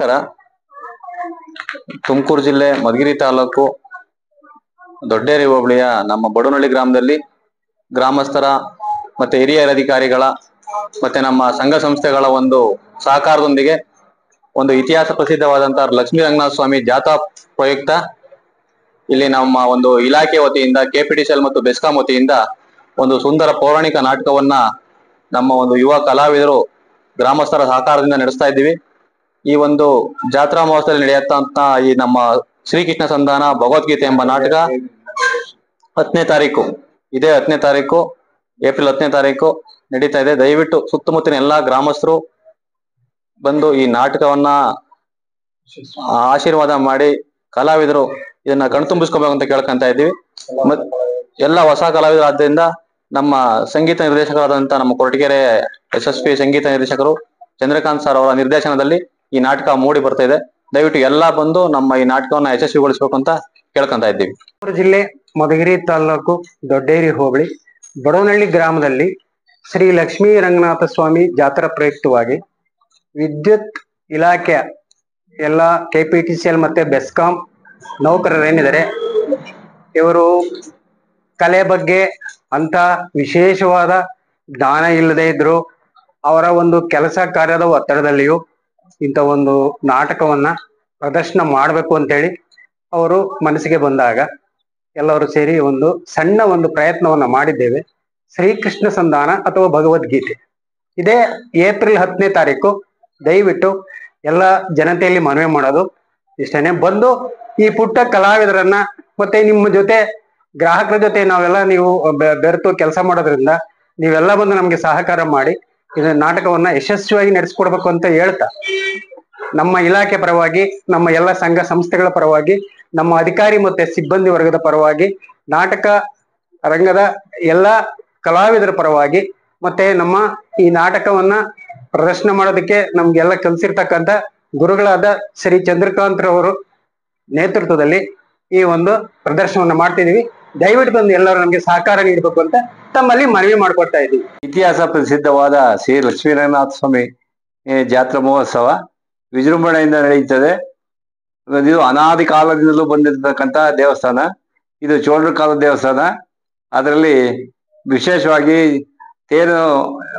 ನಮಸ್ಕಾರ. ತುಮಕೂರು ಜಿಲ್ಲೆ ಮಧುಗಿರಿ ತಾಲೂಕು ದೊಡ್ಡೇರಿ ಹೋಬಳಿಯ ನಮ್ಮ ಬಡವನಹಳ್ಳಿ ಗ್ರಾಮದಲ್ಲಿ ಗ್ರಾಮಸ್ಥರ ಮತ್ತೆ ಹಿರಿಯ ಅಧಿಕಾರಿಗಳ ಮತ್ತೆ ನಮ್ಮ ಸಂಘ ಸಂಸ್ಥೆಗಳ ಒಂದು ಸಹಕಾರದೊಂದಿಗೆ ಒಂದು ಇತಿಹಾಸ ಪ್ರಸಿದ್ಧವಾದಂತಹ ಲಕ್ಷ್ಮೀ ರಂಗನಾಥ ಸ್ವಾಮಿ ಜಾಥಾ ಪ್ರಯುಕ್ತ ಇಲ್ಲಿ ನಮ್ಮ ಒಂದು ಇಲಾಖೆ ವತಿಯಿಂದ ಕೆಪಿಟಿಸಿಎಲ್ ಮತ್ತು ಬೆಸ್ಕಾಂ ವತಿಯಿಂದ ಒಂದು ಸುಂದರ ಪೌರಾಣಿಕ ನಾಟಕವನ್ನ ನಮ್ಮ ಒಂದು ಯುವ ಕಲಾವಿದರು ಗ್ರಾಮಸ್ಥರ ಸಹಕಾರದಿಂದ ನಡೆಸ್ತಾ ಇದ್ದೀವಿ. ಈ ಒಂದು ಜಾತ್ರಾ ಮಹೋತ್ಸವದಲ್ಲಿ ನಡೆಯುತ್ತಂತ ಈ ನಮ್ಮ ಶ್ರೀಕೃಷ್ಣ ಸಂಧಾನ ಭಗವದ್ಗೀತೆ ಎಂಬ ನಾಟಕ 10ನೇ ತಾರೀಕು ಇದೇ 10ನೇ ತಾರೀಕು ಏಪ್ರಿಲ್ 10ನೇ ತಾರೀಕು ನಡೀತಾ ಇದೆ. ದಯವಿಟ್ಟು ಸುತ್ತಮುತ್ತಲಿನ ಎಲ್ಲಾ ಗ್ರಾಮಸ್ಥರು ಬಂದು ಈ ನಾಟಕವನ್ನ ಆಶೀರ್ವಾದ ಮಾಡಿ ಕಲಾವಿದರು ಇದನ್ನ ಕಣ್ತುಂಬಿಸ್ಕೋಬೇಕು ಅಂತ ಕೇಳ್ಕೊಂತ ಇದ್ದೀವಿ. ಎಲ್ಲ ಹೊಸ ಕಲಾವಿದರು ಆದ್ದರಿಂದ ನಮ್ಮ ಸಂಗೀತ ನಿರ್ದೇಶಕರಾದಂತ ನಮ್ಮ ಕೊರಟಗೆರೆ ಯಶಸ್ವಿ ಸಂಗೀತ ನಿರ್ದೇಶಕರು ಚಂದ್ರಕಾಂತ್ ಸರ್ ಅವರ ನಿರ್ದೇಶನದಲ್ಲಿ ಈ ನಾಟಕ ಮೂಡಿ ಬರ್ತಾ ಇದೆ. ದಯವಿಟ್ಟು ಎಲ್ಲಾ ಬಂದು ನಮ್ಮ ಈ ನಾಟಕವನ್ನ ಯಶಸ್ವಿಗೊಳಿಸಬೇಕು ಅಂತ ಕೇಳ್ಕೊಂತ ಇದ್ದೀವಿ. ಜಿಲ್ಲೆ ಮಧುಗಿರಿ ತಾಲೂಕು ದೊಡ್ಡೇರಿ ಹೋಬಳಿ ಬಡವನಹಳ್ಳಿ ಗ್ರಾಮದಲ್ಲಿ ಶ್ರೀ ಲಕ್ಷ್ಮೀ ರಂಗನಾಥ ಸ್ವಾಮಿ ಜಾತ್ರಾ ಪ್ರಯುಕ್ತವಾಗಿ ವಿದ್ಯುತ್ ಇಲಾಖೆಯ ಎಲ್ಲ ಕೆಪಿಟಿಸಿಎಲ್ ಮತ್ತೆ ಬೆಸ್ಕಾಂ ನೌಕರರೇನಿದ್ದಾರೆ ಇವರು ಕಲೆ ಬಗ್ಗೆ ಅಂತ ವಿಶೇಷವಾದ ಜ್ಞಾನ ಇಲ್ಲದೆ ಇದ್ರು ಅವರ ಒಂದು ಕೆಲಸ ಕಾರ್ಯದ ಒತ್ತಡದಲ್ಲಿಯೂ ಇಂಥ ಒಂದು ನಾಟಕವನ್ನ ಪ್ರದರ್ಶನ ಮಾಡಬೇಕು ಅಂತೇಳಿ ಅವರು ಮನಸ್ಸಿಗೆ ಬಂದಾಗ ಎಲ್ಲರೂ ಸೇರಿ ಒಂದು ಸಣ್ಣ ಒಂದು ಪ್ರಯತ್ನವನ್ನ ಮಾಡಿದ್ದೇವೆ. ಶ್ರೀಕೃಷ್ಣ ಸಂಧಾನ ಅಥವಾ ಭಗವದ್ಗೀತೆ ಇದೇ ಏಪ್ರಿಲ್ 10ನೇ ತಾರೀಕು. ದಯವಿಟ್ಟು ಎಲ್ಲ ಜನತೆಯಲ್ಲಿ ಮನವಿ ಮಾಡೋದು ಇಷ್ಟೇನೆ, ಬಂದು ಈ ಪುಟ್ಟ ಕಲಾವಿದರನ್ನ ಮತ್ತೆ ನಿಮ್ಮ ಜೊತೆ ಗ್ರಾಹಕರ ಜೊತೆ ನಾವೆಲ್ಲ ನೀವು ಬೆರೆತು ಕೆಲಸ ಮಾಡೋದ್ರಿಂದ ನೀವೆಲ್ಲ ಬಂದು ನಮ್ಗೆ ಸಹಕಾರ ಮಾಡಿ ಇದನ್ನ ನಾಟಕವನ್ನ ಯಶಸ್ವಿಯಾಗಿ ನಡೆಸ್ಕೊಡ್ಬೇಕು ಅಂತ ಹೇಳ್ತಾ ನಮ್ಮ ಇಲಾಖೆ ಪರವಾಗಿ ನಮ್ಮ ಎಲ್ಲ ಸಂಘ ಸಂಸ್ಥೆಗಳ ಪರವಾಗಿ ನಮ್ಮ ಅಧಿಕಾರಿ ಮತ್ತೆ ಸಿಬ್ಬಂದಿ ವರ್ಗದ ಪರವಾಗಿ ನಾಟಕ ರಂಗದ ಎಲ್ಲ ಕಲಾವಿದರ ಪರವಾಗಿ ಮತ್ತೆ ನಮ್ಮ ಈ ನಾಟಕವನ್ನ ಪ್ರದರ್ಶನ ಮಾಡೋದಕ್ಕೆ ನಮ್ಗೆಲ್ಲ ಕಲಿಸಿರ್ತಕ್ಕಂಥ ಗುರುಗಳಾದ ಶ್ರೀ ಚಂದ್ರಕಾಂತ್ ರವರು ನೇತೃತ್ವದಲ್ಲಿ ಈ ಒಂದು ಪ್ರದರ್ಶನವನ್ನ ಮಾಡ್ತಿದೀವಿ. ದಯವಿಟ್ಟು ಬಂದು ಎಲ್ಲರೂ ನಮ್ಗೆ ಸಹಕಾರ ನೀಡಬೇಕು ಅಂತ ತಮ್ಮಲ್ಲಿ ಮನವಿ ಮಾಡ್ಕೊಡ್ತಾ ಇದ್ದೀವಿ. ಇತಿಹಾಸ ಪ್ರಸಿದ್ಧವಾದ ಶ್ರೀ ಲಕ್ಷ್ಮೀರಂಗನಾಥ ಸ್ವಾಮಿ ಜಾತ್ರಾ ಮಹೋತ್ಸವ ವಿಜೃಂಭಣೆಯಿಂದ ನಡೆಯುತ್ತದೆ. ಇದು ಅನಾದಿ ಕಾಲದಿಂದಲೂ ಬಂದಿರತಕ್ಕಂಥ ದೇವಸ್ಥಾನ. ಇದು ಚೋಳರ ಕಾಲದ ದೇವಸ್ಥಾನ. ಅದರಲ್ಲಿ ವಿಶೇಷವಾಗಿ ತೇರು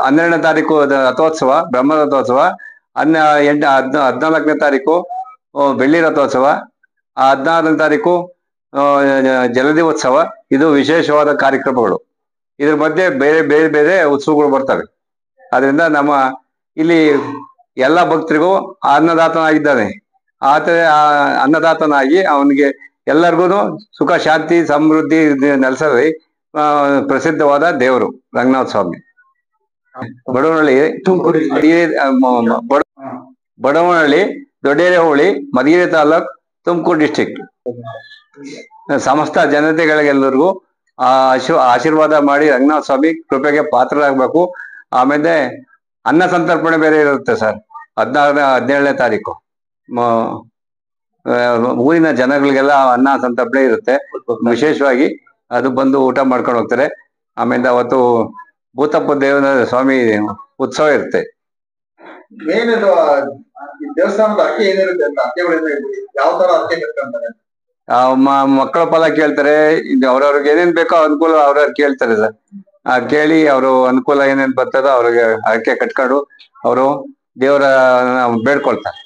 12ನೇ ತಾರೀಕು ರಥೋತ್ಸವ, ಬ್ರಹ್ಮ ರಥೋತ್ಸವ, 14ನೇ ತಾರೀಕು ಬೆಳ್ಳಿ ರಥೋತ್ಸವ, 16ನೇ ತಾರೀಕು ಜಲದೇವೋತ್ಸವ. ಇದು ವಿಶೇಷವಾದ ಕಾರ್ಯಕ್ರಮಗಳು. ಇದ್ರ ಮಧ್ಯೆ ಬೇರೆ ಬೇರೆ ಬೇರೆ ಉತ್ಸವಗಳು ಬರ್ತವೆ. ಅದರಿಂದ ನಮ್ಮ ಇಲ್ಲಿ ಎಲ್ಲ ಭಕ್ತರಿಗೂ ಅನ್ನದಾತನಾಗಿದ್ದಾನೆ. ಆತ ಅನ್ನದಾತನಾಗಿ ಅವನಿಗೆ ಎಲ್ಲರಿಗೂ ಸುಖ ಶಾಂತಿ ಸಮೃದ್ಧಿ ನೆಲೆಸಲಿ ಪ್ರಸಿದ್ಧವಾದ ದೇವರು ರಂಗನಾಥ ಸ್ವಾಮಿ. ಬಡವನಹಳ್ಳಿ ದೊಡ್ಡೇರಿ ಹೋಬಳಿ ಮಧುಗಿರಿ ತಾಲೂಕ್ ತುಮಕೂರು ಡಿಸ್ಟ್ರಿಕ್ಟ್. ಸಮಸ್ತ ಜನತೆಗಳಿಗೆಲ್ಲರಿಗೂ ಆಶೀರ್ವಾದ ಮಾಡಿ ರಂಗನಾಥ ಸ್ವಾಮಿ ಕೃಪೆಗೆ ಪಾತ್ರರಾಗಬೇಕು. ಆಮೇಲೆ ಅನ್ನ ಸಂತರ್ಪಣೆ ಬೇರೆ ಇರುತ್ತೆ ಸರ್. 17ನೇ ತಾರೀಕು ಊರಿನ ಜನಗಳಿಗೆಲ್ಲ ಅನ್ನ ಸಂತರ್ಪಣೆ ಇರುತ್ತೆ. ವಿಶೇಷವಾಗಿ ಅದು ಬಂದು ಊಟ ಮಾಡ್ಕೊಂಡು ಹೋಗ್ತಾರೆ. ಆಮೇಲೆ ಅವತ್ತು ಭೂತಪ್ಪ ದೇವನ ಸ್ವಾಮಿ ಉತ್ಸವ ಇರುತ್ತೆ. ದೇವಸ್ಥಾನದ ಅಕ್ಕೆ ಏನಿರುತ್ತೆ ಅಂತ ಯಾವ ತರ ಅಕ್ಕೆ ಕಟ್ಕೊಂತಾರೆ? ಮಕ್ಕಳ ಫಲ ಕೇಳ್ತಾರೆ. ಅವ್ರವ್ರಿಗೆ ಏನೇನ್ ಬೇಕೋ ಅನುಕೂಲ ಅವ್ರವ್ರು ಕೇಳ್ತಾರೆ ಸರ್. ಕೇಳಿ ಅವರು ಅನುಕೂಲ ಏನೇನ್ ಬರ್ತದೋ ಅವ್ರಿಗೆ ಅಕ್ಕೆ ಕಟ್ಕೊಂಡು ಅವರು ದೇವರ ಬೇಡ್ಕೊಳ್ತಾರೆ.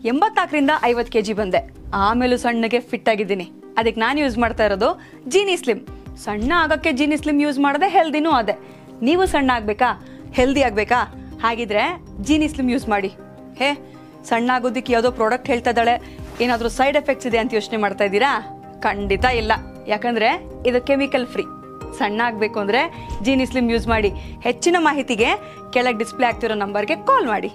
84ರಿಂದ 50 kg ಬಂದೆ. ಆಮೇಲೂ ಸಣ್ಣಗೆ ಫಿಟ್ ಆಗಿದ್ದೀನಿ. ಅದಕ್ಕೆ ನಾನು ಯೂಸ್ ಮಾಡ್ತಾ ಇರೋದು ಜೀನಿ ಸ್ಲಿಮ್. ಸಣ್ಣ ಆಗಕ್ಕೆ ಜೀನಿ ಸ್ಲಿಮ್ ಯೂಸ್ ಮಾಡಿದೆ, ಹೆಲ್ದಿನೂ ಅದೇ. ನೀವು ಸಣ್ಣ ಆಗ್ಬೇಕಾ, ಹೆಲ್ದಿ ಆಗ್ಬೇಕಾ? ಹಾಗಿದ್ರೆ ಜೀನಿ ಸ್ಲಿಮ್ ಯೂಸ್ ಮಾಡಿ. ಸಣ್ಣ ಆಗೋದಕ್ಕೆ ಯಾವುದೋ ಪ್ರಾಡಕ್ಟ್ ಹೇಳ್ತಾ ಇದ್ದಾಳೆ, ಏನಾದರೂ ಸೈಡ್ ಎಫೆಕ್ಟ್ಸ್ ಇದೆ ಅಂತ ಯೋಚನೆ ಮಾಡ್ತಾ ಇದ್ದೀರಾ? ಖಂಡಿತ ಇಲ್ಲ. ಯಾಕಂದ್ರೆ ಇದು ಕೆಮಿಕಲ್ ಫ್ರೀ. ಸಣ್ಣ ಆಗಬೇಕು ಅಂದರೆ ಜೀನಿ ಸ್ಲಿಮ್ ಯೂಸ್ ಮಾಡಿ. ಹೆಚ್ಚಿನ ಮಾಹಿತಿಗೆ ಕೆಳಗೆ ಡಿಸ್ಪ್ಲೇ ಆಗ್ತಿರೋ ನಂಬರ್ಗೆ ಕಾಲ್ ಮಾಡಿ.